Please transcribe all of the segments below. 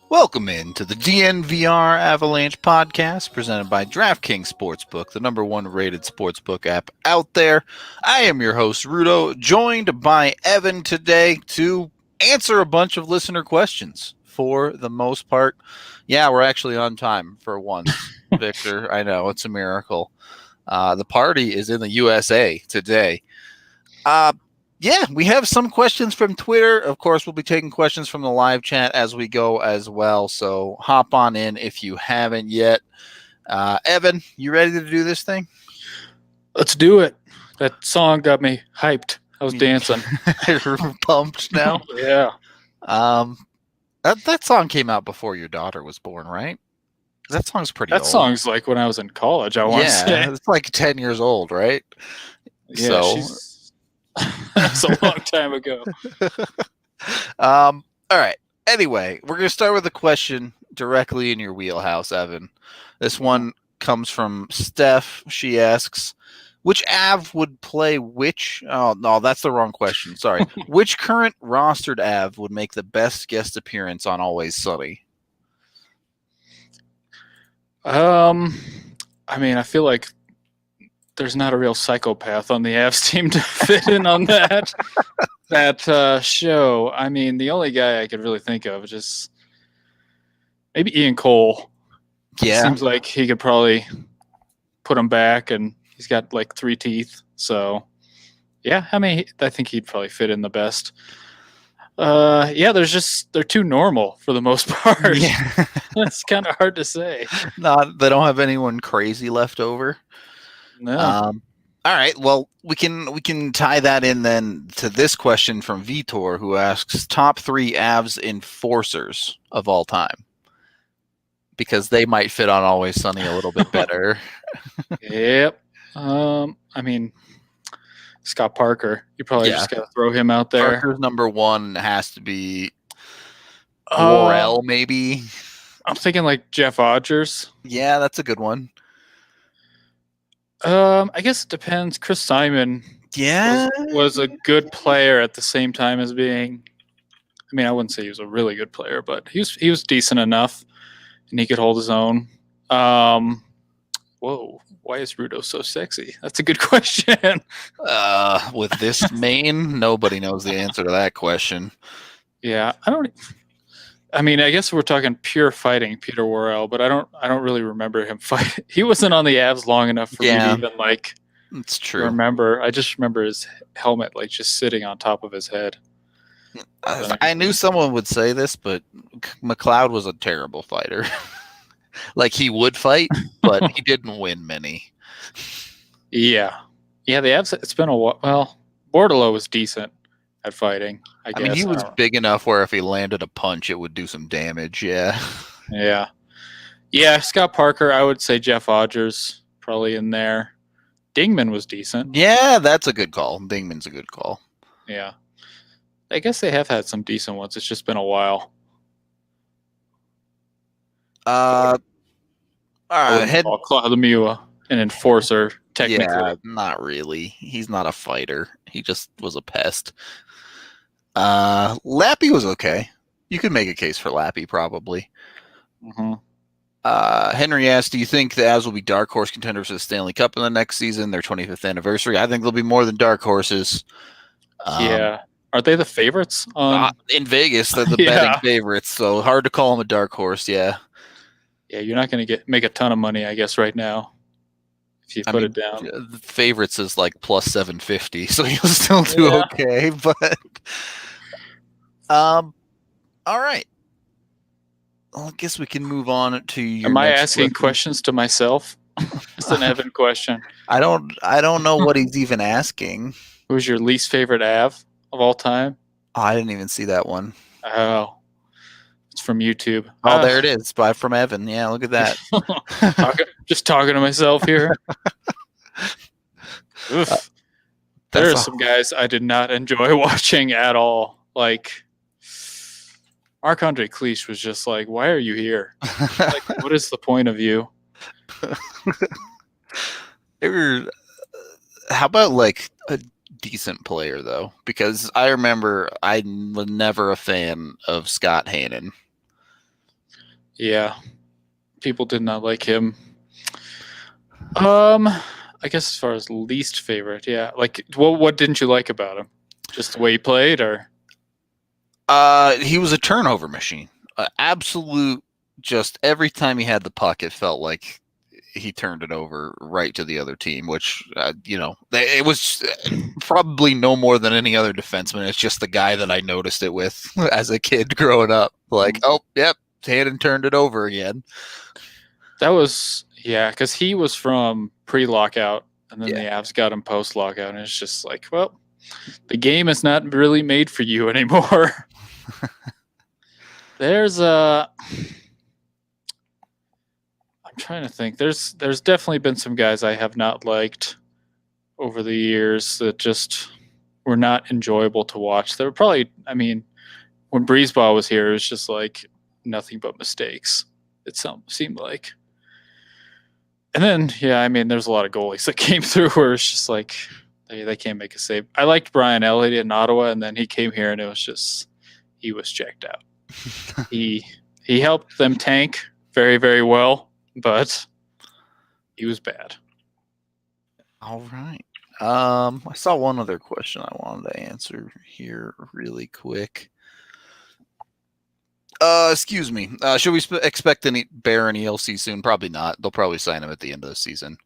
Welcome in to the DNVR Avalanche Podcast, presented by DraftKings Sportsbook, the number one rated sportsbook app out there. I am your host, Rudo, joined by Evan today to answer a bunch of listener questions. For the most part, yeah, we're actually on time for once, Victor. I know, it's a miracle. The party is in the USA today. Yeah, we have some questions from Twitter. Of course, we'll be taking questions from the live chat as we go as well. So hop on in if you haven't yet. Evan, you ready to do this thing? Let's do it. That song got me hyped. I was dancing. Pumped now? Yeah. That song came out before your daughter was born, right? That song's pretty old. That song's like when I was in college, I want to say. Yeah, it's like 10 years old, right? Yeah, that's a long time ago. All right. Anyway, we're going to start with a question directly in your wheelhouse, Evan. This one comes from Steph. She asks, which Av would play which? Oh, no, that's the wrong question. Sorry. Which current rostered Av would make the best guest appearance on Always Sunny? I mean, I feel like there's not a real psychopath on the Avs team to fit in on that show. I mean, the only guy I could really think of is just maybe Ian Cole. Yeah. Seems like he could probably put him back, and he's got like 3 teeth. So, yeah, I mean, I think he'd probably fit in the best. Yeah, they're too normal for the most part. Yeah. That's kind of hard to say. No, they don't have anyone crazy left over. No. All right. Well, we can tie that in then to this question from Vitor, who asks top 3 Avs enforcers of all time, because they might fit on Always Sunny a little bit better. Yep. I mean, Scott Parker. You probably just got to throw him out there. Parker's number 1 has to be Rawal, maybe. I'm thinking like Jeff Odgers. Yeah, that's a good one. I guess it depends. Chris Simon was a good player at the same time as being, I mean, I wouldn't say he was a really good player, but he was decent enough and he could hold his own. Whoa, why is Rudo so sexy? That's a good question. With this mane, nobody knows the answer to that question. Yeah, I mean, I guess we're talking pure fighting, Peter Worrell, but I don't really remember him fight. He wasn't on the Avs long enough for me to even like. It's true. Remember, I just remember his helmet like just sitting on top of his head. I knew someone would say this, but McLeod was a terrible fighter. Like, he would fight, but he didn't win many. Yeah, the Avs. It's been a while. Well, Bordelot was decent at fighting. I guess. I mean, he was big enough where if he landed a punch, it would do some damage. Yeah. Yeah. Scott Parker. I would say Jeff Odgers probably in there. Dingman was decent. Yeah, that's a good call. Dingman's a good call. Yeah. I guess they have had some decent ones. It's just been a while. All right. Claude Lemieux, an enforcer, technically. Yeah, not really. He's not a fighter. He just was a pest. Lappy was okay. You could make a case for Lappy, probably. Mm-hmm. Henry asked, do you think the Avs will be dark horse contenders for the Stanley Cup in the next season, their 25th anniversary? I think they'll be more than dark horses. Yeah. Aren't they the favorites? In Vegas, they're the betting favorites, so hard to call them a dark horse, yeah. Yeah, you're not going to make a ton of money, I guess, right now if you put it down. The favorites is like plus 750, so you'll still do okay. But all right. Well, I guess we can move on to your. Am I asking questions to myself? It's an Evan question. I don't know what he's even asking. Who's your least favorite Av of all time? Oh, I didn't even see that one. Oh. It's from YouTube. Oh, there it is. From Evan. Yeah, look at that. Just talking to myself here. There are some guys I did not enjoy watching at all. Like, Marc-Andre Cliche was just like, why are you here? Like, what is the point of you? How about like a decent player though? Because I remember I was never a fan of Scott Hannon. Yeah, people did not like him. I guess as far as least favorite, yeah. Like, what didn't you like about him? Just the way he played, or? He was a turnover machine. Absolute, just every time he had the puck, it felt like he turned it over right to the other team, which, it was probably no more than any other defenseman. It's just the guy that I noticed it with as a kid growing up. Like, oh, yep, Tannen turned it over again. That was, yeah, because he was from pre-lockout, and then Yeah. the Avs got him post-lockout, and it's just like, well, the game is not really made for you anymore. There's I'm trying to think. There's definitely been some guys I have not liked over the years that just were not enjoyable to watch. They were probably, I mean, when Breezeball was here, it was just like nothing but mistakes. It seemed like. And then, yeah, I mean, there's a lot of goalies that came through where it's just like they can't make a save. I liked Brian Elliott in Ottawa, and then he came here, and it was just he was checked out. he helped them tank very, very well, but he was bad. All right. I saw one other question I wanted to answer here really quick. Excuse me. Should we expect any Bear and ELC soon? Probably not. They'll probably sign him at the end of the season.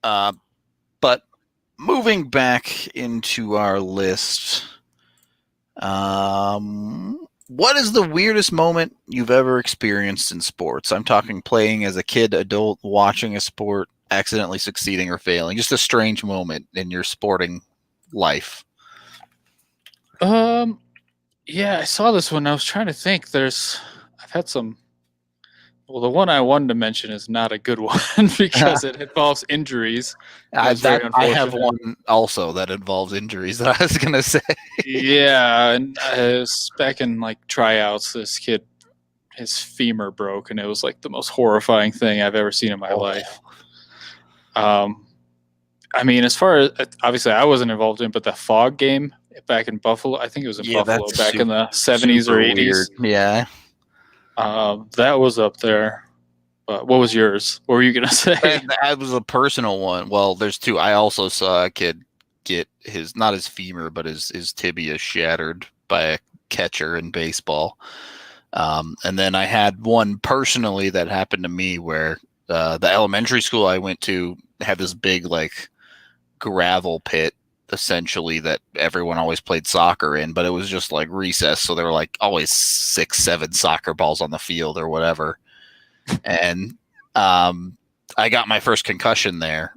But moving back into our list, what is the weirdest moment you've ever experienced in sports? I'm talking playing as a kid, adult, watching a sport, accidentally succeeding or failing. Just a strange moment in your sporting life. Yeah, I saw this one. I was trying to think. I've had some. Well, the one I wanted to mention is not a good one because it involves injuries. I have one also that involves injuries that I was going to say. Yeah, and it was back in like tryouts. This kid, his femur broke, and it was like the most horrifying thing I've ever seen in my life. I mean, as far as obviously I wasn't involved in, but the fog game back in Buffalo, I think it was in Buffalo back in the 70s or 80s. Weird. Yeah. That was up there. What was yours? What were you going to say? That was a personal one. Well, there's two. I also saw a kid get not his femur, but his tibia shattered by a catcher in baseball. And then I had one personally that happened to me where the elementary school I went to had this big like gravel pit essentially that everyone always played soccer in, but it was just like recess, so there were like always 6-7 soccer balls on the field or whatever. And I got my first concussion there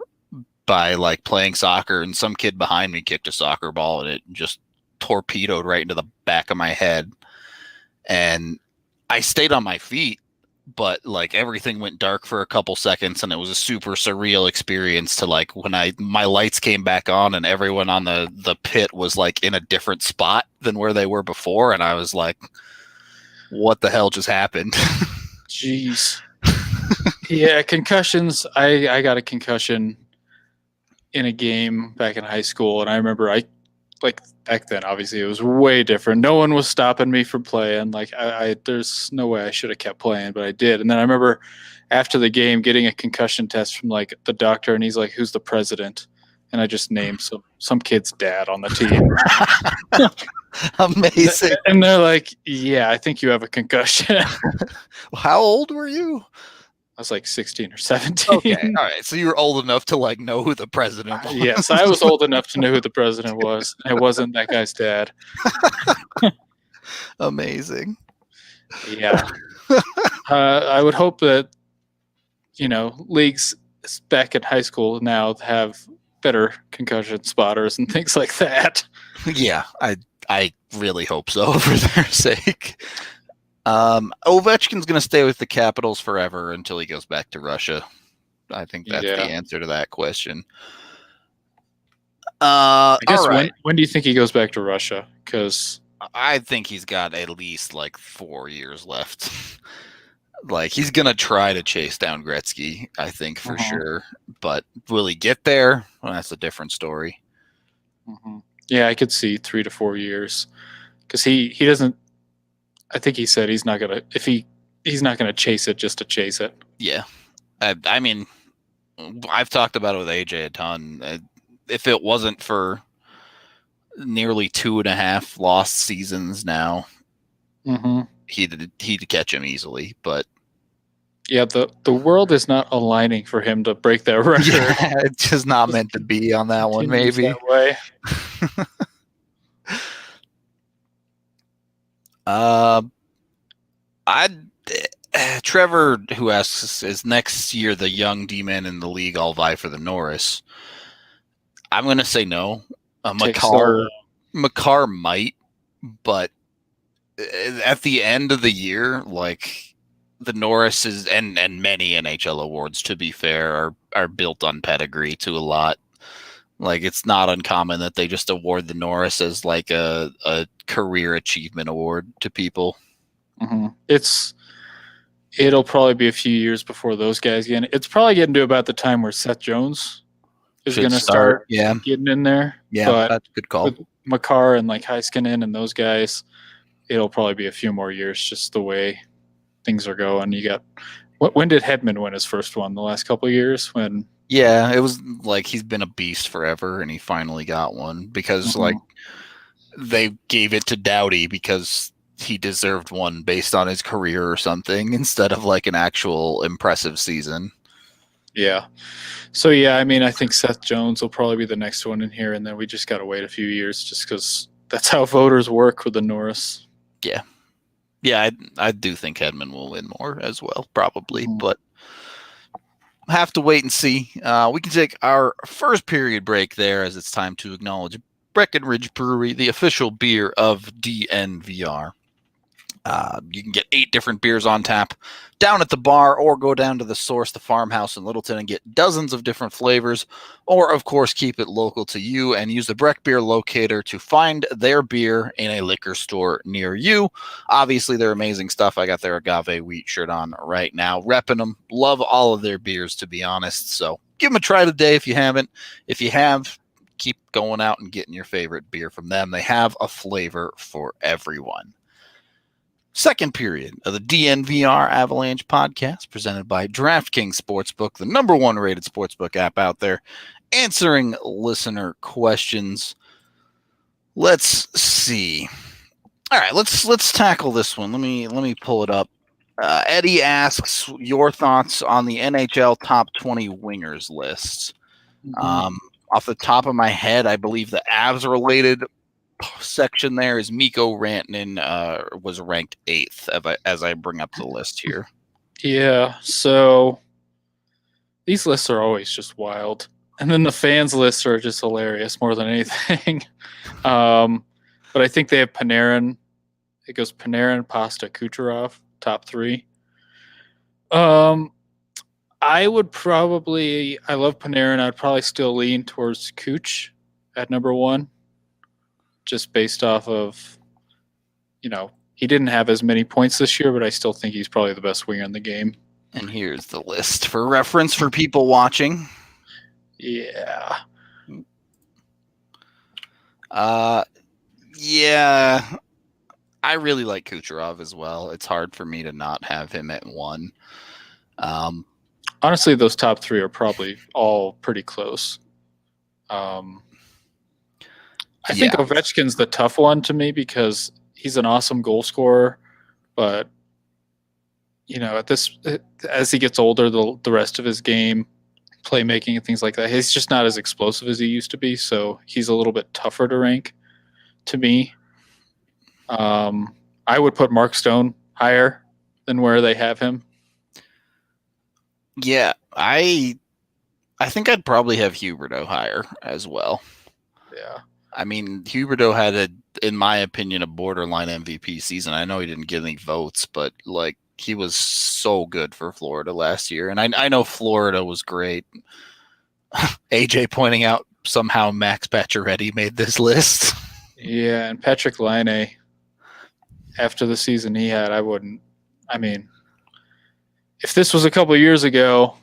by like playing soccer, and some kid behind me kicked a soccer ball and it just torpedoed right into the back of my head. And I stayed on my feet, but like everything went dark for a couple seconds, and it was a super surreal experience to like when my lights came back on and everyone on the pit was like in a different spot than where they were before, and I was like, what the hell just happened? Jeez. Yeah, concussions. I got a concussion in a game back in high school, and I remember like back then, obviously it was way different. No one was stopping me from playing. Like there's no way I should have kept playing, but I did. And then I remember after the game getting a concussion test from like the doctor, and he's like, "Who's the president?" And I just named some kid's dad on the team. Amazing. And they're like, "Yeah, I think you have a concussion." How old were you? I was like 16 or 17. Okay, all right. So you were old enough to like know who the president was. Yes, I was old enough to know who the president was. It wasn't that guy's dad. Amazing. Yeah. I would hope that, leagues back in high school now have better concussion spotters and things like that. Yeah, I really hope so for their sake. Ovechkin's going to stay with the Capitals forever until he goes back to Russia. I think that's the answer to that question. I guess all right. When do you think he goes back to Russia? Because I think he's got at least like 4 years left. Like he's going to try to chase down Gretzky, I think for sure. But will he get there? Well, that's a different story. Yeah, I could see 3 to 4 years because he doesn't. I think he said he's not gonna. If he he's not going to chase it just to chase it. Yeah. I mean, I've talked about it with AJ a ton. If it wasn't for nearly 2.5 lost seasons now, he'd catch him easily. But yeah, the world is not aligning for him to break that record. yeah, it's just not meant to be on that one, maybe. That way. Trevor, who asks, is next year the young D-man in the league all vie for the Norris? I'm going to say no. Makar might, but at the end of the year, like the Norris is, and many NHL awards, to be fair, are built on pedigree to a lot. Like, it's not uncommon that they just award the Norris as like a career achievement award to people. Mm-hmm. It'll probably be a few years before those guys get in. It's probably getting to about the time where Seth Jones is going to start getting in there. Yeah, but that's a good call. With Makar and like Heiskanen and those guys, it'll probably be a few more years, just the way things are going. You got, when did Hedman win his first one? The last couple of years? Yeah, it was like he's been a beast forever, and he finally got one because like they gave it to Doughty because he deserved one based on his career or something instead of like an actual impressive season. Yeah. So, yeah, I mean, I think Seth Jones will probably be the next one in here, and then we just got to wait a few years just because that's how voters work with the Norris. Yeah. Yeah, I do think Hedman will win more as well, probably, but have to wait and see. We can take our first period break there as it's time to acknowledge Breckenridge Brewery, the official beer of DNVR. You can get 8 different beers on tap down at the bar, or go down to the Source, the farmhouse in Littleton, and get dozens of different flavors, or of course keep it local to you and use the Breck Beer Locator to find their beer in a liquor store near you. Obviously, they're amazing stuff. I got their agave wheat shirt on right now, repping them. Love all of their beers, to be honest. So give them a try today if you haven't. If you have, keep going out and getting your favorite beer from them. They have a flavor for everyone. Second period of the DNVR Avalanche Podcast, presented by DraftKings Sportsbook, the #1 rated sportsbook app out there, answering listener questions. Let's see. All right, let's tackle this one. Let me pull it up. Eddie asks your thoughts on the NHL top 20 wingers list. Off the top of my head, I believe the Avs related section there is Mikko Rantanen was ranked 8th as I bring up the list here. Yeah, so these lists are always just wild. And then the fans lists are just hilarious more than anything. But I think they have Panarin. It goes Panarin, Pasta, Kucherov, top 3. I love Panarin. I'd probably still lean towards Kuch at #1. Just based off of, he didn't have as many points this year, but I still think he's probably the best winger in the game. And here's the list for reference for people watching. Yeah. Yeah. I really like Kucherov as well. It's hard for me to not have him at 1. Honestly, those top 3 are probably all pretty close. I think Ovechkin's the tough one to me because he's an awesome goal scorer, but as he gets older, the rest of his game, playmaking and things like that, he's just not as explosive as he used to be. So he's a little bit tougher to rank to me. I would put Mark Stone higher than where they have him. Yeah, I think I'd probably have Huberdeau higher as well. Yeah. I mean, Huberdeau had in my opinion, a borderline MVP season. I know he didn't get any votes, but like he was so good for Florida last year. And I know Florida was great. AJ pointing out somehow Max Pacioretty made this list. Yeah, and Patrick Laine, after the season he had, if this was a couple of years ago,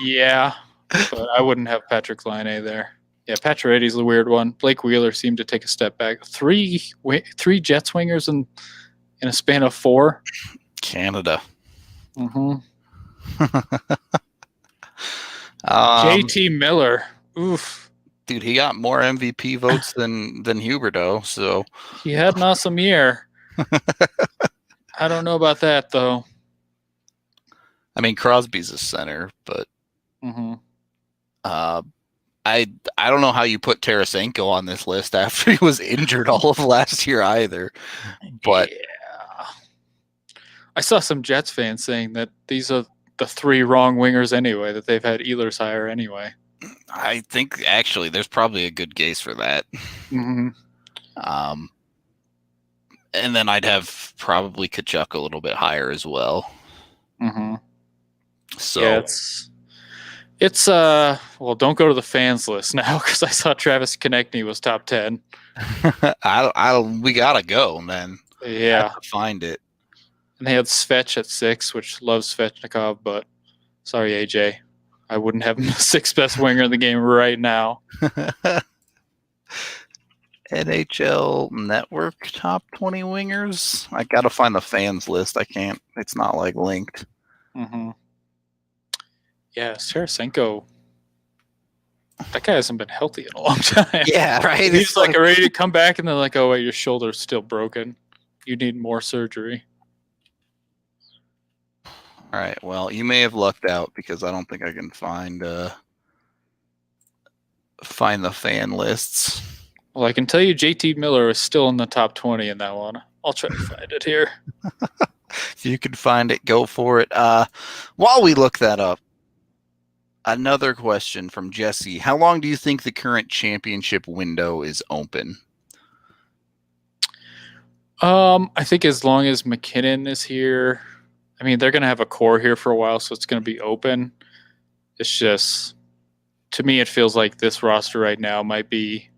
yeah, but I wouldn't have Patrick Laine there. Yeah, Pacioretty's the weird one. Blake Wheeler seemed to take a step back. Three Jets wingers in a span of 4. Canada. Mm-hmm. JT Miller. Oof. Dude, he got more MVP votes than Huberdeau, so he had an awesome year. I don't know about that though. I mean, Crosby's a center, but I don't know how you put Tarasenko on this list after he was injured all of last year either. But yeah. I saw some Jets fans saying that these are the 3 wrong wingers anyway, that they've had Ehlers higher anyway. I think actually there's probably a good case for that. Mm-hmm. And then I'd have probably Tkachuk a little bit higher as well. Mm-hmm. So yeah, it's well, don't go to the fans list now because I saw Travis Konechny was top 10. we gotta go, man. Yeah, I have to find it. And they had Svech at 6, which loves Svechnikov, but sorry, AJ, I wouldn't have him the 6th best winger in the game right now. NHL Network top 20 wingers. I gotta find the fans list. I can't. It's not like linked. Mm-hmm. Yeah, Tarasenko. That guy hasn't been healthy in a long time. Yeah, right. He's like ready to come back, and they're like, "Oh wait, your shoulder's still broken. You need more surgery." All right. Well, you may have lucked out because I don't think I can find the fan lists. Well, I can tell you, JT Miller is still in the top 20 in that one. I'll try to find it here. If you can find it, go for it. While we look that up, another question from Jesse. How long do you think the current championship window is open? I think as long as McKinnon is here, I mean, they're going to have a core here for a while, so it's going to be open. It's just, to me, it feels like this roster right now might be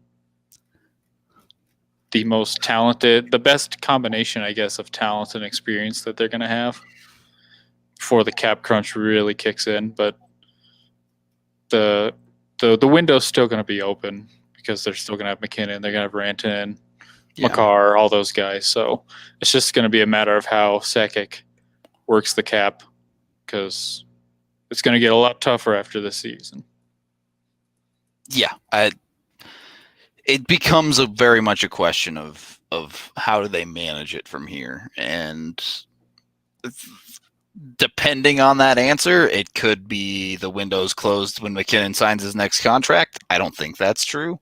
the most talented, the best combination, I guess, of talent and experience that they're going to have before the cap crunch really kicks in. But the window's still going to be open because they're still going to have McKinnon, they're going to have Rantanen, Makar, all those guys. So it's just going to be a matter of how Sakic works the cap, because it's going to get a lot tougher after this season. Yeah, it becomes very much a question of how do they manage it from here, and depending on that answer, it could be the window's closed when McKinnon signs his next contract. I don't think that's true.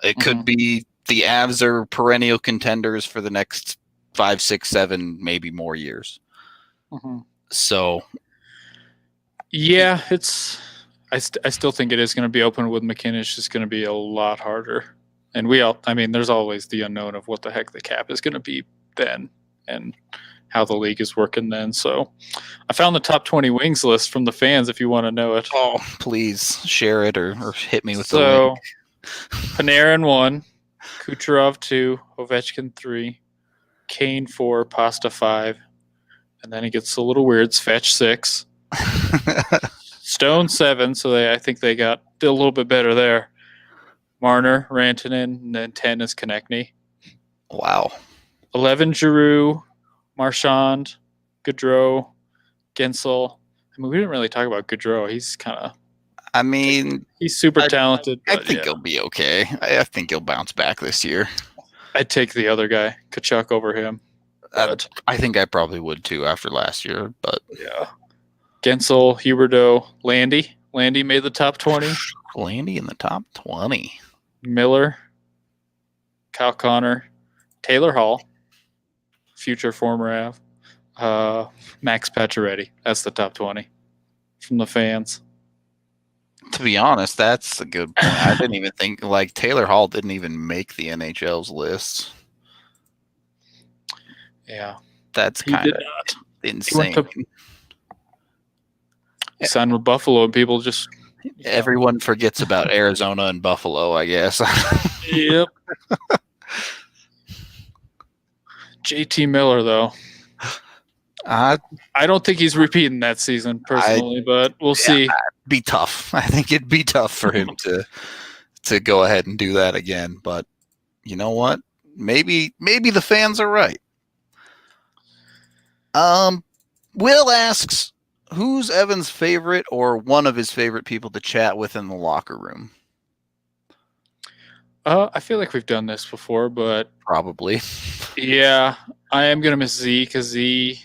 It could be the Avs are perennial contenders for the next 5, 6, 7, maybe more years. So, yeah, I still think it is going to be open with McKinnon. It's just going to be a lot harder. And there's always the unknown of what the heck the cap is going to be then and how the league is working then. So I found the top 20 wings list from the fans if you want to know it. Oh, please share it or hit me with the link. Panarin 1, Kucherov 2, Ovechkin 3, Kane 4, Pasta 5, and then it gets a little weird. Svech 6, Stone 7. So I think they got a little bit better there. Marner, Rantanen, and then 10 is Konechny. Wow. 11, Giroux, Marchand, Gaudreau, Gensel. I mean, we didn't really talk about Gaudreau. He's kind of. I mean, he's super talented. I think he'll be okay. I think he'll bounce back this year. I'd take the other guy, Tkachuk, over him. I think I probably would too after last year. But yeah, Gensel, Huberdeau, Landy. Landy made the top 20. Landy in the top 20. Miller, Kyle Connor, Taylor Hall, future former Av, Max Pacioretty. That's the top 20 from the fans. To be honest, that's a good point. I didn't even think Taylor Hall didn't even make the NHL's list. Yeah, that's kind of insane. He signed with Buffalo, and people just everyone forgets about Arizona and Buffalo, I guess. Yep. JT Miller, though. I don't think he's repeating that season personally, but we'll see. It'd be tough. I think it'd be tough for him to go ahead and do that again. But you know what? Maybe the fans are right. Will asks, who's Evan's favorite or one of his favorite people to chat with in the locker room? I feel like we've done this before, but Probably. yeah, I am gonna miss Z because Z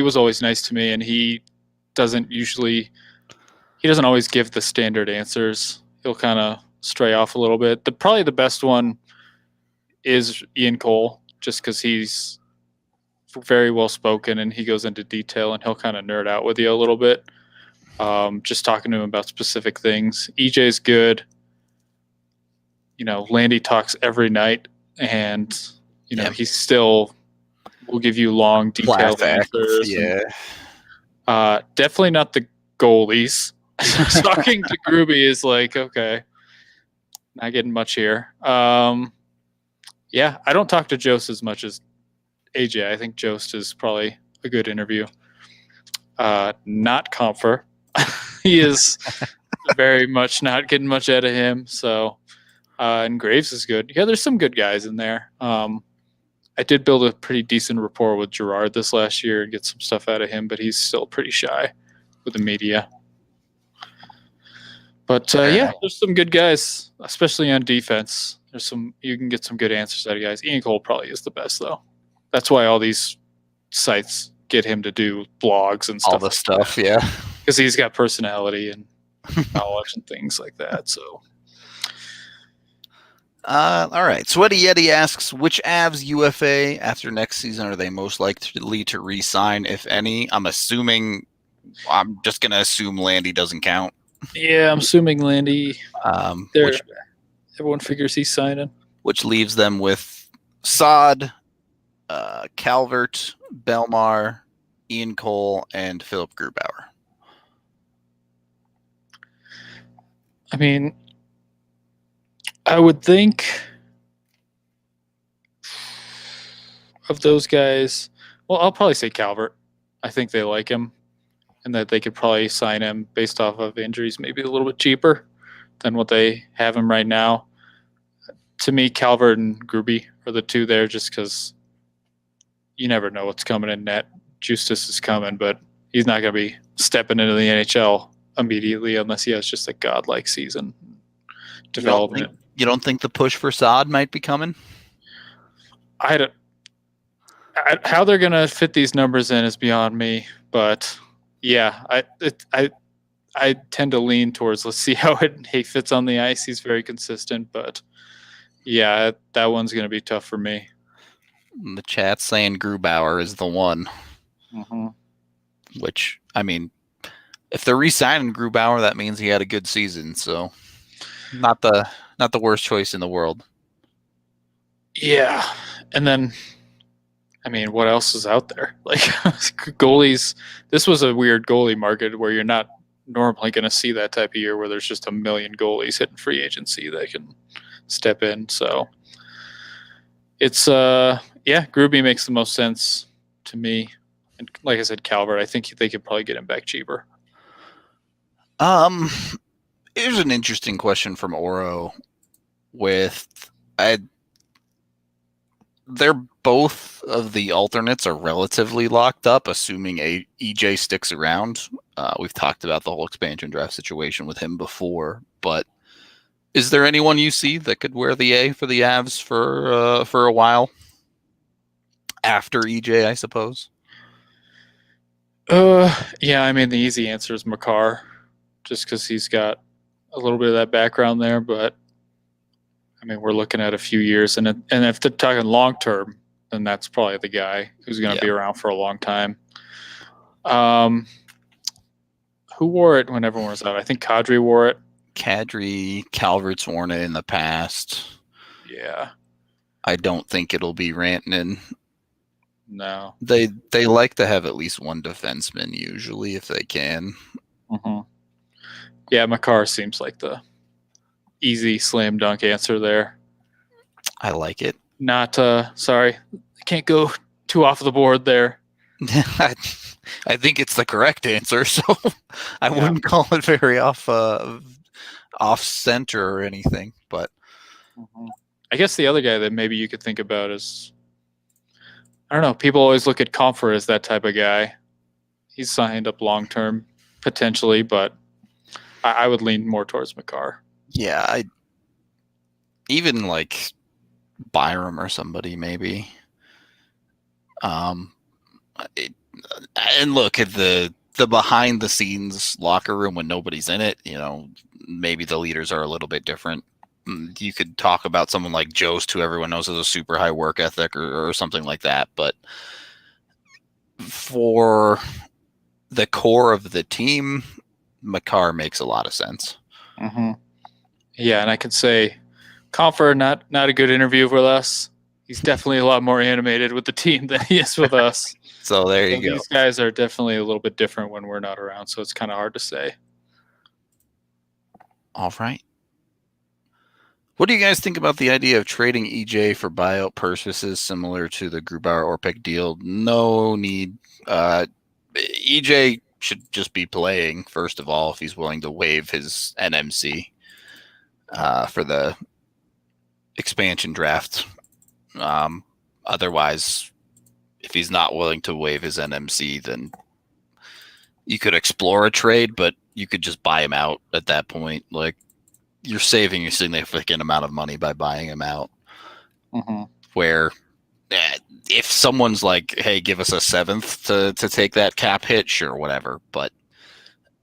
was always nice to me, and he doesn't always give the standard answers. He'll kind of stray off a little bit. Probably the best one is Ian Cole, just because he's very well spoken and he goes into detail and he'll kind of nerd out with you a little bit. Just talking to him about specific things. EJ's good. Landy talks every night, and he still will give you long, detailed answers. Yeah. Definitely not the goalies. Talking to Gruby is like, okay, not getting much here. Yeah, I don't talk to Jost as much as AJ. I think Jost is probably a good interview. Not Comfer. He is very much not getting much out of him. So, and Graves is good. Yeah, there's some good guys in there. I did build a pretty decent rapport with Gerard this last year and get some stuff out of him, but he's still pretty shy with the media. But yeah, there's some good guys, especially on defense. You can get some good answers out of guys. Ian Cole probably is the best though. That's why all these sites get him to do blogs and stuff. All the stuff, yeah. Because he's got personality and knowledge and things like that. So. All right. Sweaty Yeti asks, which Avs UFA after next season are they most likely to re-sign, if any? I'm just going to assume Landy doesn't count. Yeah, I'm assuming Landy. Everyone figures he's signing. Which leaves them with Saad, Calvert, Belmar, Ian Cole, and Philip Grubauer. I mean, I would think of those guys. Well, I'll probably say Calvert. I think they like him, and that they could probably sign him based off of injuries, maybe a little bit cheaper than what they have him right now. To me, Calvert and Gruby are the two there, just because you never know what's coming in net. Justus is coming, but he's not going to be stepping into the NHL immediately unless he has just a godlike season development. You don't think the push for Saad might be coming? How they're going to fit these numbers in is beyond me, but yeah, I tend to lean towards let's see how he fits on the ice. He's very consistent, but yeah, that one's going to be tough for me. The chat's saying Grubauer is the one. Mm-hmm. Which, I mean, if they're re-signing Grubauer, that means he had a good season. So, not the worst choice in the world. Yeah, and then, I mean, what else is out there? Like goalies. This was a weird goalie market where you're not normally going to see that type of year where there's just a million goalies hitting free agency that can step in. So it's Gruby makes the most sense to me. And like I said, Calvert, I think they could probably get him back cheaper. Here's an interesting question from Oro. They're both of the alternates are relatively locked up, assuming EJ sticks around. We've talked about the whole expansion draft situation with him before, but is there anyone you see that could wear the A for the Avs for a while after EJ, I suppose? Yeah, I mean, the easy answer is Makar, just because he's got a little bit of that background there, but I mean, we're looking at a few years, and if they're talking long term, then that's probably the guy who's going to be around for a long time. Who wore it when everyone was out? I think Kadri wore it. Calvert's worn it in the past. Yeah. I don't think it'll be Rantanen. No. They like to have at least one defenseman usually if they can. Mm-hmm. Yeah, Makar seems like the easy slam dunk answer there. I like it. Not sorry, I can't go too off the board there. I think it's the correct answer, so I wouldn't call it very off center or anything. But I guess the other guy that maybe you could think about is, I don't know. People always look at Comfort as that type of guy. he's signed up long term potentially, but I would lean more towards Makar. Yeah, I even like Byram or somebody maybe. And look at the behind the scenes locker room when nobody's in it. Maybe the leaders are a little bit different. You could talk about someone like Jost, who everyone knows has a super high work ethic or something like that. But for the core of the team, Makar makes a lot of sense. Mm-hmm. Yeah, and I could say Comfer, not a good interview with us. He's definitely a lot more animated with the team than he is with us. So there you go. These guys are definitely a little bit different when we're not around, so it's kind of hard to say. All right. What do you guys think about the idea of trading EJ for buyout purchases similar to the Grubauer-Orpik deal? No need. EJ should just be playing, first of all, if he's willing to waive his NMC for the expansion draft. Otherwise, if he's not willing to waive his NMC, then you could explore a trade, but you could just buy him out at that point. Like, you're saving a significant amount of money by buying him out. Mm-hmm. Where if someone's like, hey, give us a seventh to take that cap hit, sure, whatever. But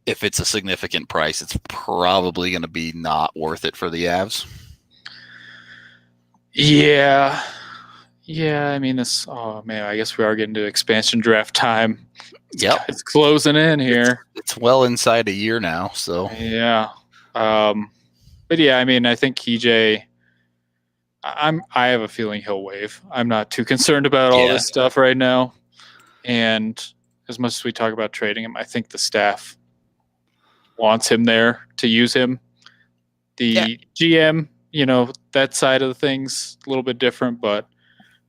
if it's a significant price, it's probably going to be not worth it for the Avs. Yeah. I mean, I guess we are getting to expansion draft time. Yep. It's closing in here. It's well inside a year now, so. Yeah. But yeah, I mean, I think EJ, I have a feeling he'll waive. I'm not too concerned about all this stuff right now. And as much as we talk about trading him, I think the staff wants him there to use him. The GM, that side of the things a little bit different, but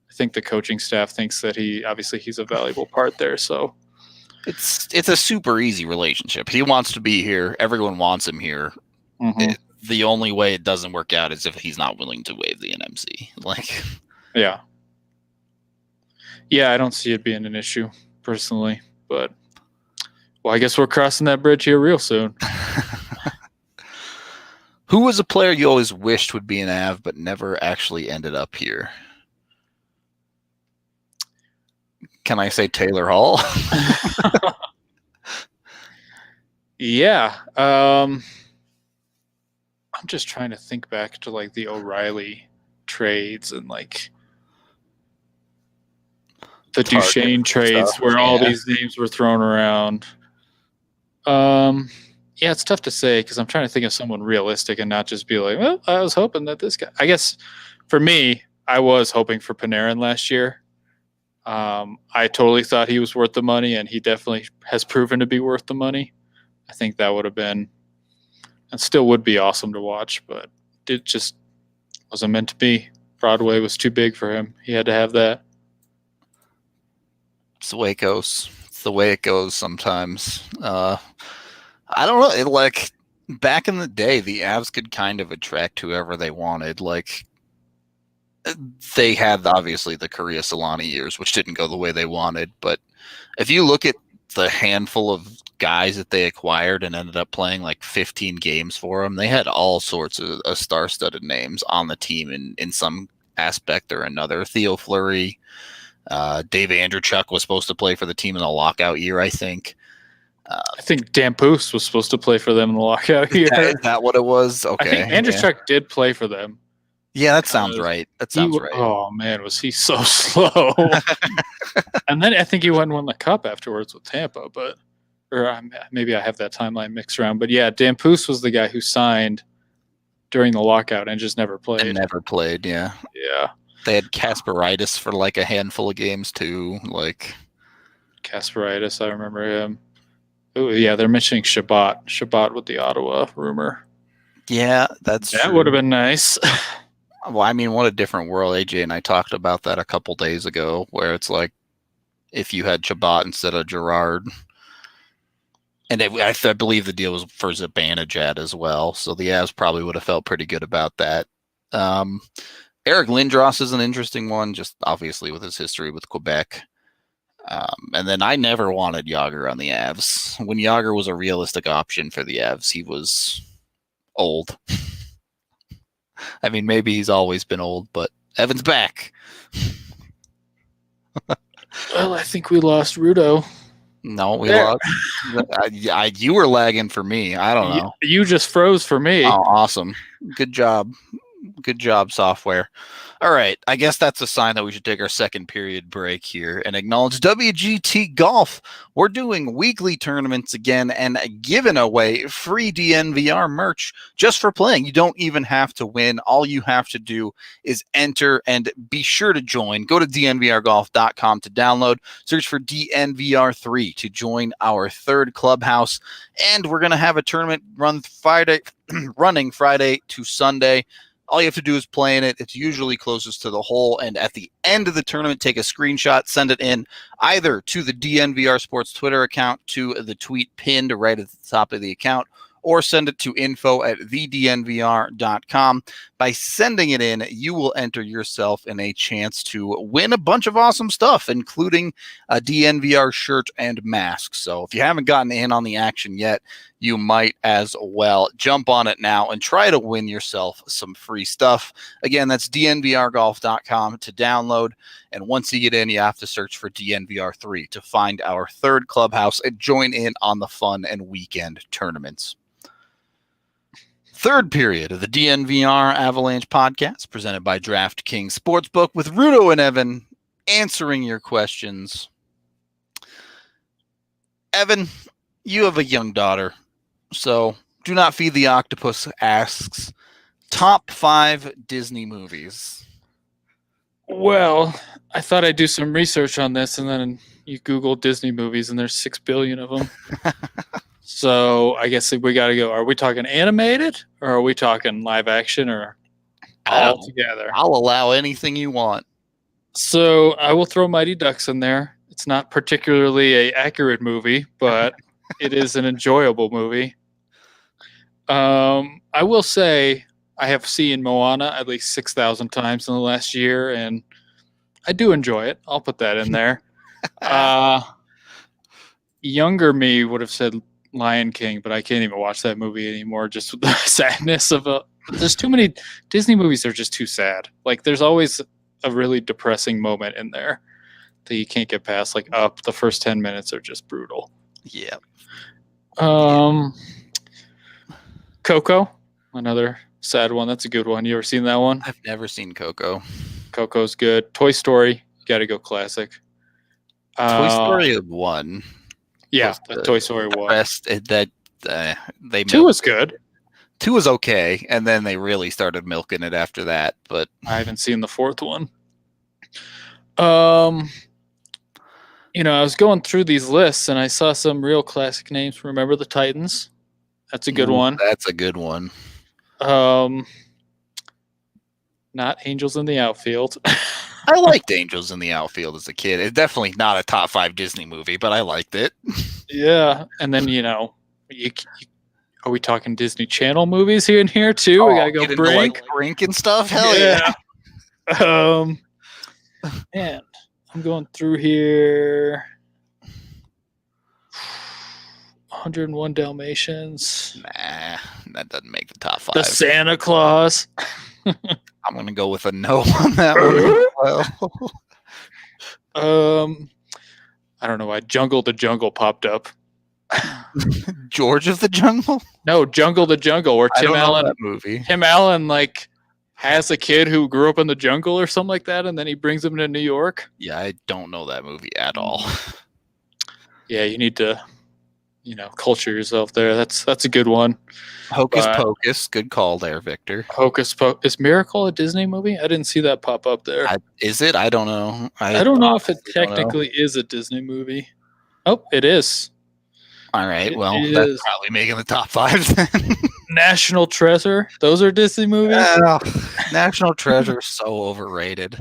I think the coaching staff thinks that he's a valuable part there. So it's a super easy relationship. He wants to be here. Everyone wants him here. Mm-hmm. The only way it doesn't work out is if he's not willing to waive the NMC. Yeah, I don't see it being an issue personally, but I guess we're crossing that bridge here real soon. Who was a player you always wished would be an Av but never actually ended up here? Can I say Taylor Hall? Yeah. I'm just trying to think back to like the O'Reilly trades and like the Duchesne trades where all these names were thrown around. Yeah, it's tough to say because I'm trying to think of someone realistic and not just be like, well, I was hoping that this guy. I guess for me, I was hoping for Panarin last year. I totally thought he was worth the money, and he definitely has proven to be worth the money. I think that would have been, and still would be awesome to watch, but it just wasn't meant to be. Broadway was too big for him. He had to have that. It's the way it goes. It's the way it goes sometimes. I don't know. Like, back in the day, the Avs could kind of attract whoever they wanted. Like, they had obviously the Korea Solani years, which didn't go the way they wanted. But if you look at the handful of guys that they acquired and ended up playing like 15 games for them, they had all sorts of star-studded names on the team in some aspect or another. Theo Fleury, Dave Andrechuk was supposed to play for the team in the lockout year, I think. I think Dan Poos was supposed to play for them in the lockout year. Is that what it was? Okay. I think Andrechuk did play for them. Yeah, that sounds right. Right. Oh, man, was he so slow. And then I think he went and won the cup afterwards with Tampa, maybe I have that timeline mixed around. But yeah, Dan Poos was the guy who signed during the lockout and just never played. Yeah. Yeah. They had Kasperitis for like a handful of games too. Like Kasperitis, I remember him. Oh yeah, they're mentioning Shabbat with the Ottawa rumor. Yeah, that would have been nice. Well, I mean, what a different world. AJ and I talked about that a couple days ago, where it's like if you had Shabbat instead of Gerard. And I believe the deal was for Zibanejad as well, so the Avs probably would have felt pretty good about that. Eric Lindros is an interesting one, just obviously with his history with Quebec. And then I never wanted Yager on the Avs. When Yager was a realistic option for the Avs, he was old. I mean, maybe he's always been old, but Evan's back. Well, I think we lost Rudo. No, we lost. You were lagging for me. I don't know. You just froze for me. Oh, awesome. Good job. Good job, software. All right. I guess that's a sign that we should take our second period break here and acknowledge WGT Golf. We're doing weekly tournaments again and giving away free DNVR merch just for playing. You don't even have to win. All you have to do is enter and be sure to join. Go to dnvrgolf.com to download. Search for DNVR3 to join our third clubhouse. And we're going to have a tournament running Friday to Sunday. All you have to do is play in it. It's usually closest to the hole. And at the end of the tournament, take a screenshot, send it in either to the DNVR Sports Twitter account, to the tweet pinned right at the top of the account, or send it to info@thednvr.com. By sending it in, you will enter yourself in a chance to win a bunch of awesome stuff, including a DNVR shirt and mask. So if you haven't gotten in on the action yet, you might as well jump on it now and try to win yourself some free stuff. Again, that's dnvrgolf.com to download. And once you get in, you have to search for DNVR3 to find our third clubhouse and join in on the fun and weekend tournaments. Third period of the DNVR Avalanche Podcast, presented by DraftKings Sportsbook, with Rudo and Evan answering your questions. Evan, you have a young daughter, so Do Not Feed the Octopus asks, top 5 Disney movies. Well, I thought I'd do some research on this, and then you Google Disney movies, and there's 6 billion of them. So I guess we got to go. Are we talking animated, or are we talking live action, or all together? I'll allow anything you want. So I will throw Mighty Ducks in there. It's not particularly a accurate movie, but it is an enjoyable movie. I will say I have seen Moana at least 6,000 times in the last year, and I do enjoy it. I'll put that in there. Younger me would have said Lion King, but I can't even watch that movie anymore just with the sadness of it. There's too many Disney movies that are just too sad. Like, there's always a really depressing moment in there that you can't get past. Like, Up, the first 10 minutes are just brutal. Yeah. Coco, another sad one. That's a good one. You ever seen that one? I've never seen Coco. Coco's good. Toy Story, got to go classic. Toy Story 1. Yeah, Toy Story 1. Best that they 2 was good. 2 was okay, and then they really started milking it after that. But I haven't seen the 4th one. I was going through these lists, and I saw some real classic names. Remember the Titans? That's a good one. That's a good one. Not Angels in the Outfield. I liked Angels in the Outfield as a kid. It's definitely not a top 5 Disney movie, but I liked it. Yeah, and then are we talking Disney Channel movies here and here too? We gotta go Brink, Brink and stuff. Hell yeah. And I'm going through here. 101 Dalmatians. Nah, that doesn't make the top 5. The Santa Claus. I'm gonna go with a no on that one. Well. I don't know why Jungle the Jungle popped up. George of the Jungle? No, Jungle the Jungle, where Tim Allen has a kid who grew up in the jungle or something like that, and then he brings him to New York. Yeah, I don't know that movie at all. Yeah, you need to, culture yourself there. That's a good one. Hocus Pocus, good call there, Victor. Hocus Pocus. Is Miracle a Disney movie? I didn't see that pop up there. Is it? I don't know. I don't know if it technically is a Disney movie. Oh, it is. All right, that's probably making the top 5 then. National Treasure. Those are Disney movies? National Treasure is so overrated.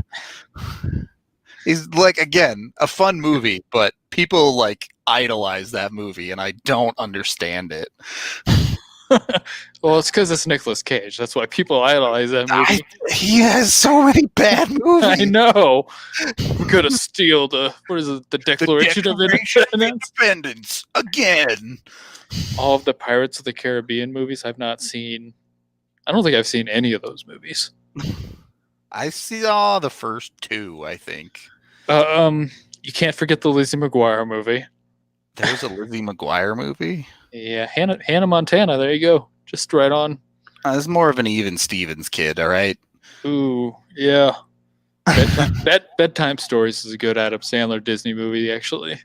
He's again, a fun movie, but people idolize that movie, and I don't understand it. Well, it's because it's Nicolas Cage. That's why people idolize that movie. He has so many bad movies. I know. We're gonna steal the Declaration of Independence again. All of the Pirates of the Caribbean movies I've not seen. I don't think I've seen any of those movies. I saw the first two, I think. You can't forget the Lizzie McGuire movie. There was a Lizzie McGuire movie? Yeah, Hannah Montana. There you go. Just right on. I was more of an Even Stevens kid, all right? Ooh, yeah. Bedtime Stories is a good Adam Sandler Disney movie, actually.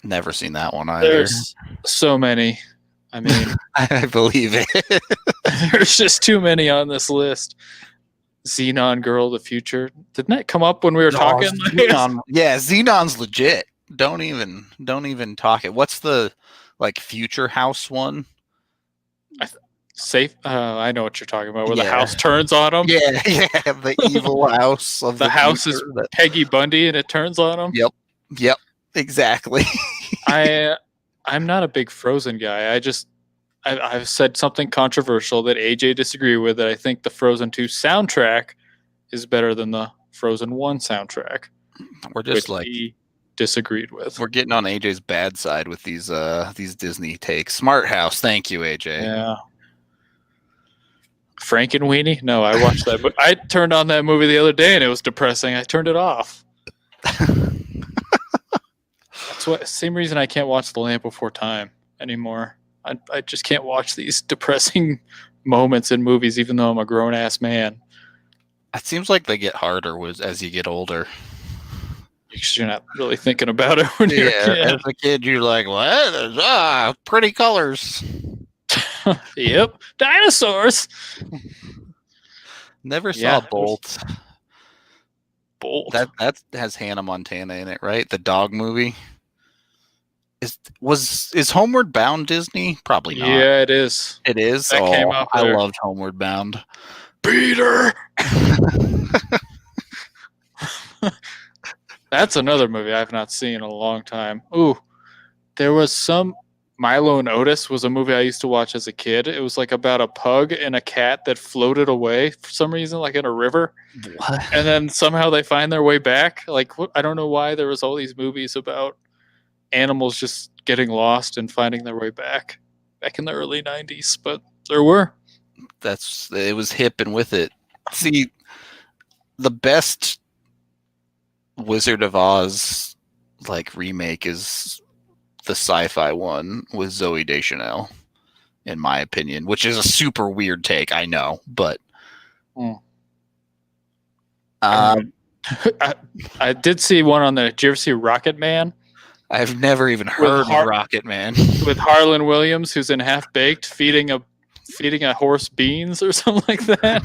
Never seen that one either. There's so many. I mean, I believe it. there's just too many on this list. Xenon Girl of the Future. Didn't that come up when we were talking? Xenon. Yeah, Xenon's legit. Don't even talk it. What's the Future House one? Safe. I know what you're talking about. Where the house turns on them. Yeah, the evil house of the house is Peggy Bundy, and it turns on them. Yep, exactly. I'm not a big Frozen guy. I've said something controversial that AJ disagreed with. That I think the Frozen 2 soundtrack is better than the Frozen 1 soundtrack. We're just he disagreed with. We're getting on AJ's bad side with these Disney takes. Smart House, thank you, AJ. Yeah. Frankenweenie? No, I watched that. But I turned on that movie the other day and it was depressing. I turned it off. Same reason I can't watch The Land Before Time anymore. I just can't watch these depressing moments in movies, even though I'm a grown ass man. It seems like they get harder as you get older. Because you're not really thinking about it when you're a kid. As a kid, you're like, what? Pretty colors. Yep, dinosaurs. Never saw Bolt. Bolt. That has Hannah Montana in it, right? The dog movie. Is Homeward Bound Disney? Probably not. Yeah, it is. It is. That came out there. I loved Homeward Bound. Peter. That's another movie I've not seen in a long time. Ooh, there was some. Milo and Otis was a movie I used to watch as a kid. It was like about a pug and a cat that floated away for some reason, like in a river. What? And then somehow they find their way back. Like, I don't know why there was all these movies about animals just getting lost and finding their way back in the early 90s, but there were. It was hip and with it. See, the best Wizard of Oz remake is the sci-fi one with Zooey Deschanel, in my opinion, which is a super weird take, I know, but I did see one on the. Did you ever see Rocket Man? I've never even heard of Rocket Man. With Harlan Williams, who's in Half Baked, feeding a horse beans or something like that.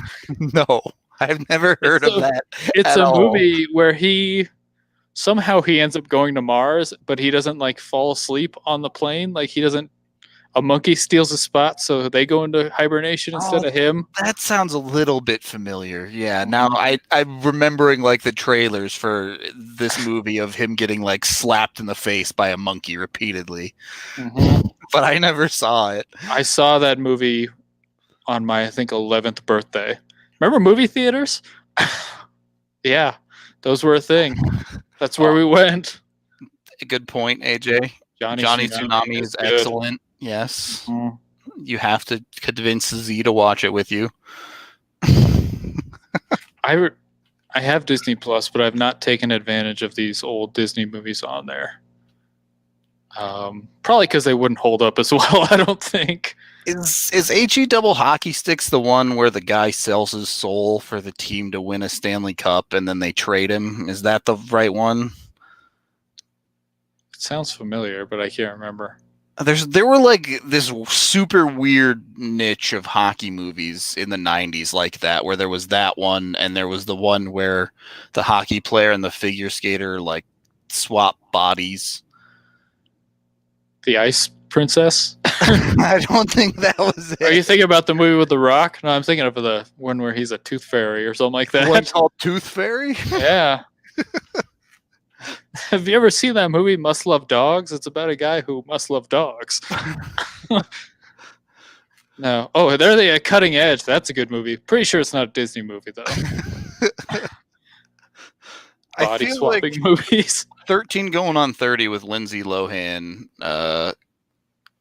No, I've never heard of that. It's a movie where he ends up going to Mars, but he doesn't fall asleep on the plane. A monkey steals a spot, so they go into hibernation instead of him. That sounds a little bit familiar. Yeah. Now I'm remembering the trailers for this movie of him getting slapped in the face by a monkey repeatedly. Mm-hmm. But I never saw it. I saw that movie on my, I think, 11th birthday. Remember movie theaters? Yeah, those were a thing. That's where we went. Good point, AJ. Johnny Tsunami is excellent. Yes. Mm. You have to convince Z to watch it with you. I have Disney Plus, but I've not taken advantage of these old Disney movies on there. Probably because they wouldn't hold up as well, I don't think. Is HE Double Hockey Sticks the one where the guy sells his soul for the team to win a Stanley Cup and then they trade him? Is that the right one? It sounds familiar, but I can't remember. There were this super weird niche of hockey movies in the 90s like that, where there was that one and there was the one where the hockey player and the figure skater swap bodies. The Ice Princess? I don't think that was it. Are you thinking about the movie with The Rock? No, I'm thinking of the one where he's a tooth fairy or something like that. What's called Tooth Fairy? Yeah. Have you ever seen that movie, Must Love Dogs? It's about a guy who must love dogs. No. Oh, they're the Cutting Edge. That's a good movie. Pretty sure it's not a Disney movie though. I Body feel like swapping movies. 13 Going on 30 with Lindsay Lohan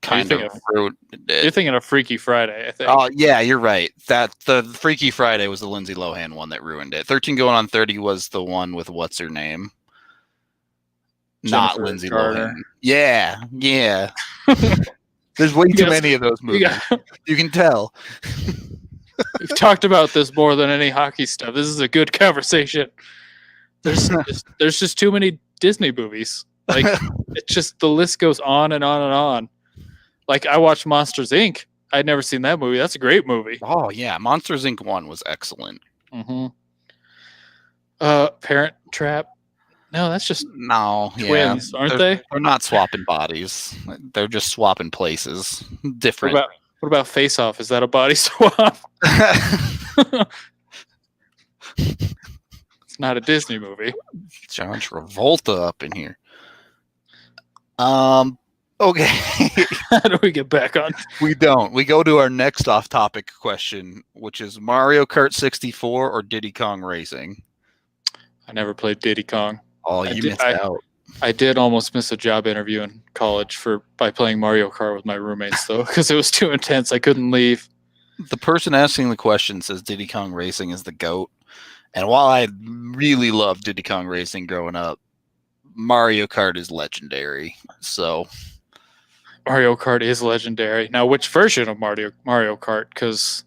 kind of ruined it. You're thinking of Freaky Friday, I think. Oh, yeah, you're right. That the Freaky Friday was the Lindsay Lohan one that ruined it. 13 Going on 30 was the one with what's her name? Not Jennifer Lindsay Garner. Lohan. Yeah. There's way too many of those movies. You can tell. We've talked about this more than any hockey stuff. This is a good conversation. There's just too many Disney movies. Like it's just the list goes on and on and on. Like I watched Monsters Inc. I'd never seen that movie. That's a great movie. Oh yeah, Monsters Inc. 1 was excellent. Mm-hmm. Parent Trap. No, that's just twins, aren't they? They're not swapping bodies. They're just swapping places. Different. What about Face Off? Is that a body swap? It's not a Disney movie. John Travolta up in here. Okay. How do we get back on? We don't. We go to our next off-topic question, which is Mario Kart 64 or Diddy Kong Racing? I never played Diddy Kong. Oh, you missed out. I did almost miss a job interview in college by playing Mario Kart with my roommates, though, because it was too intense. I couldn't leave. The person asking the question says Diddy Kong Racing is the GOAT. And while I really loved Diddy Kong Racing growing up, Mario Kart is legendary. So Mario Kart is legendary. Now, which version of Mario Kart? Because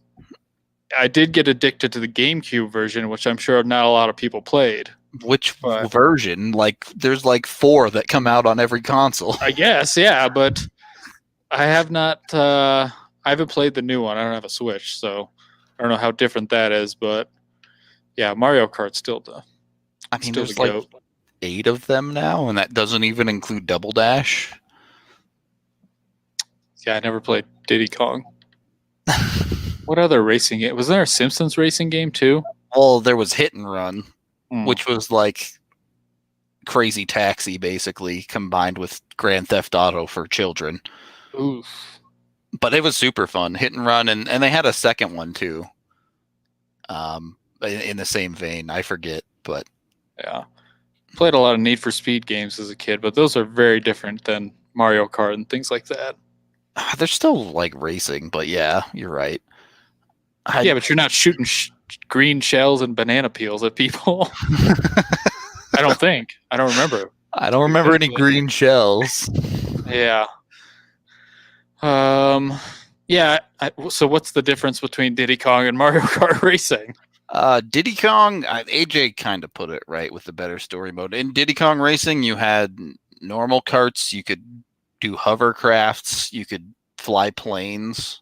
I did get addicted to the GameCube version, which I'm sure not a lot of people played. Which version? Like, there's like 4 that come out on every console. I guess, yeah, but I have not. I haven't played the new one. I don't have a Switch, so I don't know how different that is. But yeah, Mario Kart's still the. I mean, there's like 8 of them now, and that doesn't even include Double Dash. Yeah, I never played Diddy Kong. What other racing game? Was there a Simpsons racing game too? Well, there was Hit and Run. Which was like Crazy Taxi, basically, combined with Grand Theft Auto for children. Oof. But it was super fun. Hit and Run, and they had a second one, too. In the same vein. I forget, but... Yeah. Played a lot of Need for Speed games as a kid, but those are very different than Mario Kart and things like that. They're still, like, racing, but yeah, you're right. Yeah, but you're not shooting... green shells and banana peels at people. I don't think. I don't remember. I don't remember any green shells. Yeah. Yeah. So what's the difference between Diddy Kong and Mario Kart Racing? Diddy Kong, AJ kind of put it right with the better story mode. In Diddy Kong Racing, you had normal karts. You could do hovercrafts. You could fly planes.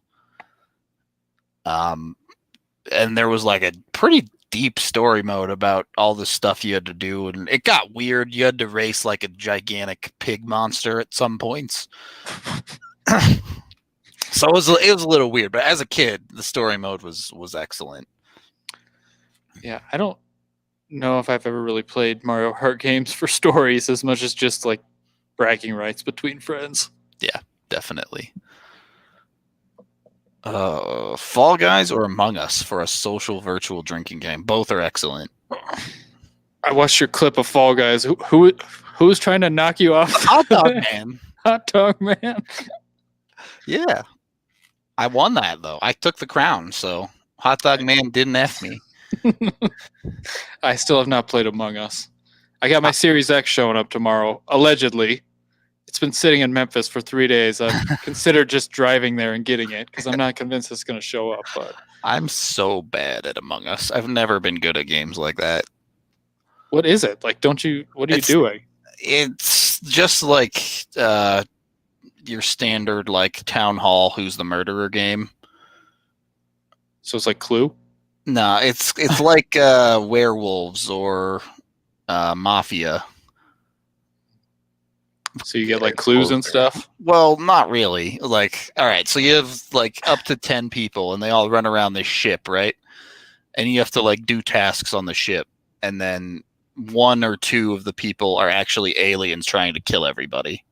And there was like a pretty deep story mode about all the stuff you had to do, and it got weird. You had to race like a gigantic pig monster at some points. So it was a little weird, but as a kid, the story mode was excellent. Yeah, I don't know if I've ever really played Mario Kart games for stories as much as just like bragging rights between friends. Yeah, definitely. Fall Guys or Among Us for a social virtual drinking game. Both are excellent. I watched your clip of Fall Guys. Who's trying to knock you off? Hot Dog Man. Hot Dog Man. Yeah. I won that, though. I took the crown, so Hot Dog Man didn't F me. I still have not played Among Us. I got my Series X showing up tomorrow, allegedly. It's been sitting in Memphis for 3 days. I've considered just driving there and getting it because I'm not convinced it's going to show up. But I'm so bad at Among Us. I've never been good at games like that. What is it? Like, what are you doing? It's just like your standard like town hall who's the murderer game. So it's like Clue? No, it's like werewolves or Mafia. So you get like clues and stuff? Well, not really. Like, all right, so you have like up to 10 people and they all run around this ship, right? And you have to like do tasks on the ship. And then 1 or 2 of the people are actually aliens trying to kill everybody.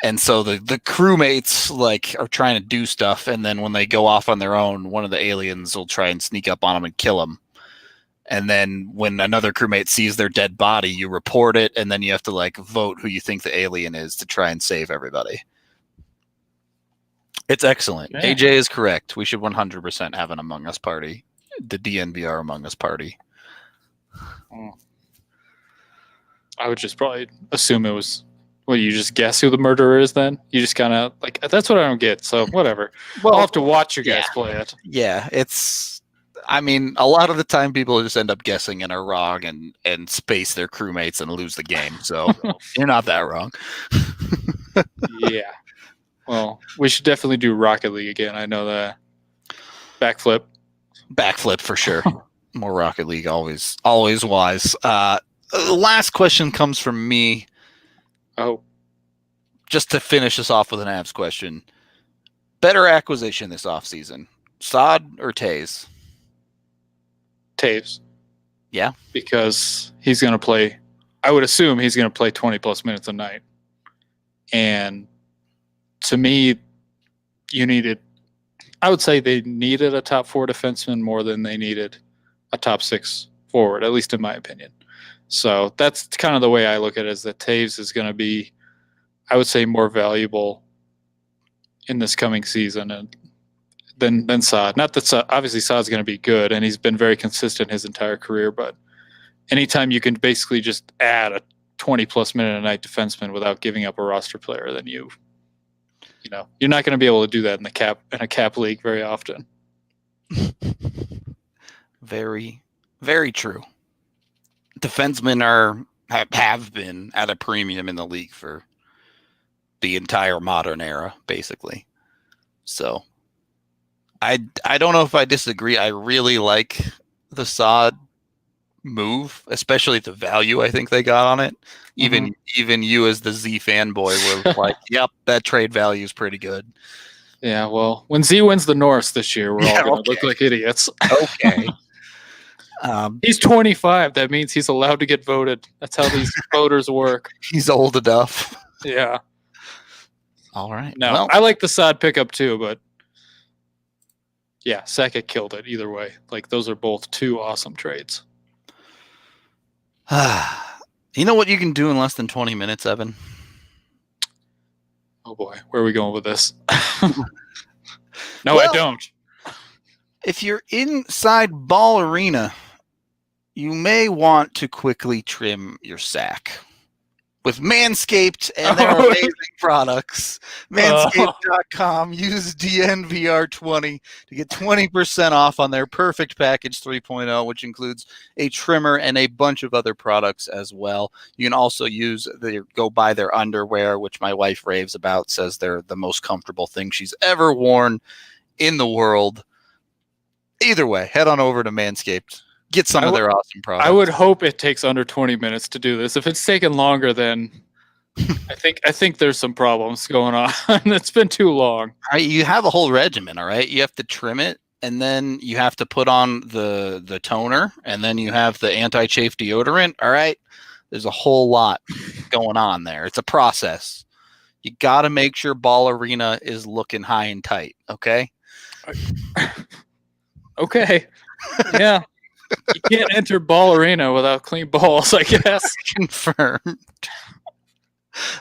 And so the crewmates like are trying to do stuff, and then when they go off on their own, one of the aliens will try and sneak up on them and kill them. And then when another crewmate sees their dead body, you report it, and then you have to like vote who you think the alien is to try and save everybody. It's excellent. Yeah. AJ is correct. We should 100% have an Among Us party. The DNVR Among Us party. I would just probably assume it was. Well, you just guess who the murderer is then? You just kind of like, that's what I don't get. So whatever. Well, I'll have to watch you guys play it. Yeah, I mean, a lot of the time people just end up guessing and are wrong and space their crewmates and lose the game. So you're not that wrong. Yeah. Well, we should definitely do Rocket League again. I know that. Backflip For sure. More Rocket League, always wise. The last question comes from me. Oh. Just to finish us off with an Avs question. Better acquisition this offseason, Saad or Taves? Taves. Yeah. Because he's going to play, I would assume he's going to play 20 plus minutes a night. And to me, I would say they needed a top 4 defenseman more than they needed a top 6 forward, at least in my opinion. So that's kind of the way I look at it, is that Taves is going to be, I would say, more valuable in this coming season than Saad. Not that obviously Saad's going to be good, and he's been very consistent his entire career, but anytime you can basically just add a 20-plus minute a night defenseman without giving up a roster player, then you're not going to be able to do that in a cap league very often. Very, very true. Defensemen have been at a premium in the league for the entire modern era, basically. So I don't know if I disagree. I really like the Saad move, especially the value I think they got on it. Even you as the Z fanboy were like, yep, that trade value is pretty good. Yeah, well, when Z wins the Norris this year, we're all going to look like idiots. Okay. He's 25. That means he's allowed to get voted. That's how these voters work. He's old enough. Yeah. All right. No, well, I like the Saad pickup too, but yeah, Sakic killed it either way. Like, those are both 2 awesome trades. You know what you can do in less than 20 minutes, Evan? Oh boy, where are we going with this? No, I don't. If you're inside Ball Arena, you may want to quickly trim your sack with Manscaped and their amazing products. Manscaped.com. Use DNVR20 to get 20% off on their Perfect Package 3.0, which includes a trimmer and a bunch of other products as well. You can also go buy their underwear, which my wife raves about, says they're the most comfortable thing she's ever worn in the world. Either way, head on over to Manscaped. Get some of their awesome products. I would hope it takes under 20 minutes to do this. If it's taken longer, then I think there's some problems going on. It's been too long. All right, you have a whole regimen, all right? You have to trim it, and then you have to put on the toner, and then you have the anti-chafe deodorant, all right? There's a whole lot going on there. It's a process. You got to make sure Ball Arena is looking high and tight, okay? Okay. Yeah. You can't enter Ball Arena without clean balls, I guess. Confirmed.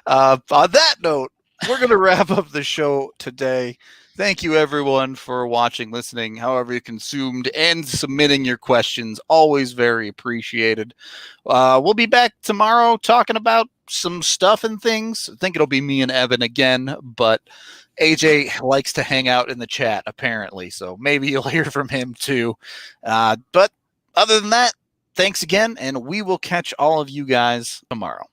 On that note, we're going to wrap up the show today. Thank you, everyone, for watching, listening, however you consumed, and submitting your questions. Always very appreciated. We'll be back tomorrow talking about some stuff and things. I think it'll be me and Evan again, but AJ likes to hang out in the chat, apparently, so maybe you'll hear from him too. But other than that, thanks again, and we will catch all of you guys tomorrow.